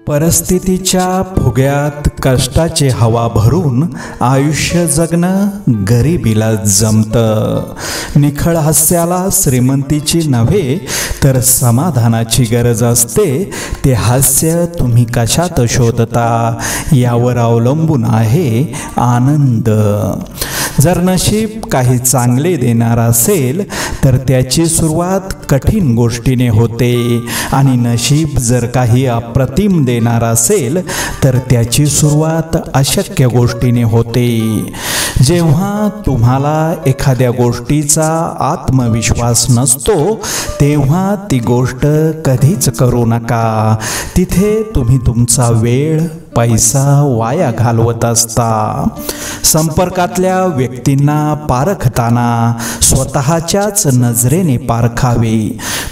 परिस्थितीच्या फुग्यात कष्टाची हवा भरून आयुष्य जगणं गरिबीला जमतं। निखळ हास्याला श्रीमंतीची नव्हे तर समाधानाची गरज असते। ते हास्य तुम्ही कशात शोधता यावर अवलंबून आहे आनंद। जर नशीब काही चांगले देणार असेल तर त्याची सुरुवात कठीण गोष्टीने होते आणि नशीब जर काही अप्रतिम देणार असेल तर त्याची सुरुवात अशक्य गोष्टीने होते। जेव्हा तुम्हाला एखाद्या गोष्टीचा आत्मविश्वास नसतो तेव्हा ती गोष्ट कधीच करू नका। तिथे तुम्ही तुमचा वेळ पैसा वाया घालवत असता। संपर्कातल्या व्यक्तींना पारखताना स्वतःच्याच नजरेने पारखावे।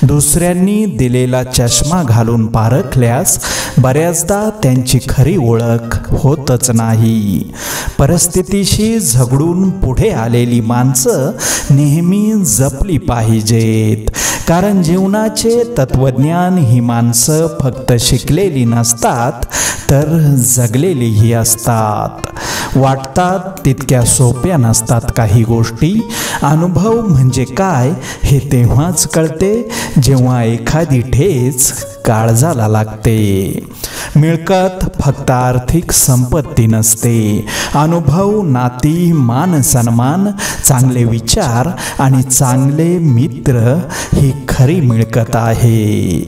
दुसऱ्यांनी दिलेला चष्मा घालून पारखल्यास बऱ्याचदा त्यांची खरी ओळख होतच नाही। परिस्थितीशी झगडून पुढे आलेली माणसं नेहमी जपली पाहिजेत, कारण जीवनाचे तत्वज्ञान ही माणसं फक्त शिकलेली नसतात तर जगलेलीही असतात। वाटतात तितक्या सोप्या नसतात काही गोष्टी। अनुभव म्हणजे काय हे तेव्हाच कळते जेव्हा एखादी ठेच काळजाला लागते। मिळकत फक्त आर्थिक संपत्ती नसते। अनुभव, नाती, मान सन्मान, चांगले विचार आणि चांगले मित्र ही खरी मिळकत आहे।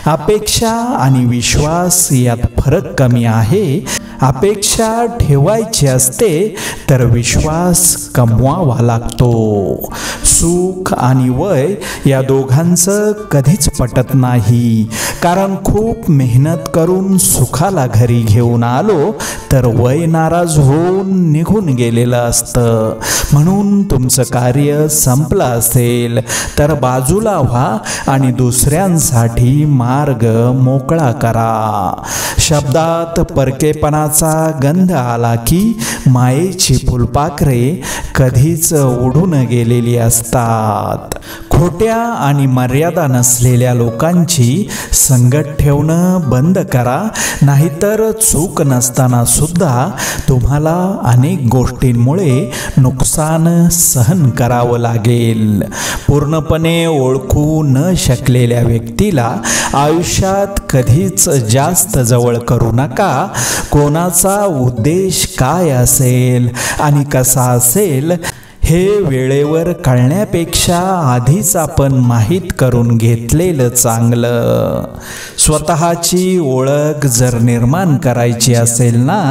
अपेक्षा आणि विश्वास यात फरक कमी आहे। अपेक्षा ठेवायची असते तर विश्वास कमवावा लागतो। सुख आणि वय या दोघांचं कधीच पटत नाही, कारण खूप मेहनत करून सुखाला घरी घेऊन आलो तर वय नाराज होऊन निघून गेलेलं असतं। म्हणून तुमचं कार्य संपलं असेल तर बाजूला व्हा आणि दुसऱ्यांसाठी मार्ग मोकळा करा। शब्दात परकेपणाचा गंध आला की मायेची फुलपाखरे कधीच उडून गेलेली असतात। खोट्या आणि मर्यादा नसलेल्या लोकांची संगत ठेवणं बंद करा, नाहीतर चूक नसताना सुद्धा तुम्हाला अनेक गोष्टींमुळे नुकसान सहन करावं लागेल। पूर्णपणे ओळखू न शकलेल्या व्यक्तीला आयुष्यात कधीच जास्त जवळ करू नका। कोणाचा उद्देश काय असेल आणि कसा असेल हे वेळेवर कळण्यापेक्षा आधीच आपण माहीत करून घेतलेलं चांगलं। स्वतःची ओळख जर निर्माण करायची असेल ना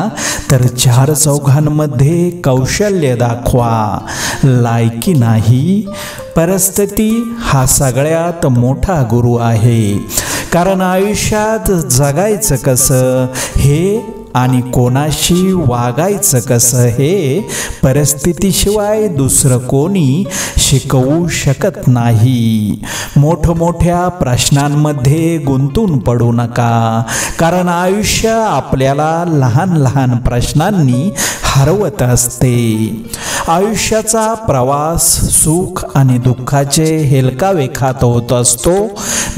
तर चार चौघांमध्ये कौशल्य दाखवा, लायकी नाही। परिस्थिती हा सगळ्यात मोठा गुरु आहे, कारण आयुष्यात जगायचं कसं हे आणि कोणाशी वागायचं कसं हे परिस्थितीशिवाय दुसरं कोणी शिकवू शकत नाही। मोठमोठ्या प्रश्नांमध्ये गुंतून पडू नका, कारण आयुष्य आपल्याला लहान लहान प्रश्नांनी हरवत असते। आयुष्याचा प्रवास सुख आणि दुःखाचे हेलकावे खात होत असतो।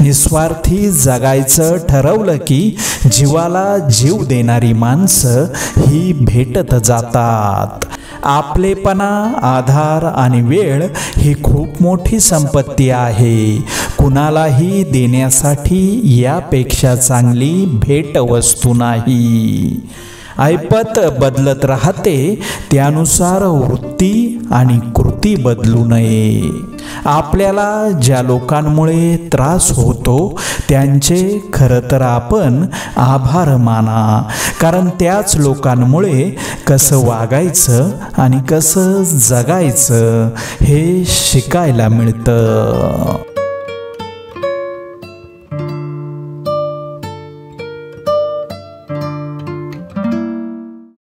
निस्वार्थी जगायचं ठरवलं की जीवाला जीव देणारी माणसं ही भेटत जातात। आपलेपणा, आधार आणि वेळ ही खूप मोठी संपत्ती आहे। कुणालाही देण्यासाठी यापेक्षा चांगली भेटवस्तू नाही। ऐपत बदलत राहते, त्यानुसार वृत्ती आणि कृती बदलू नये। आपल्याला ज्या लोकांमुळे त्रास होतो त्यांचे खरं तर आपण आभार माना, कारण त्याच लोकांमुळे कसं वागायचं आणि कसं जगायचं हे शिकायला मिळतं।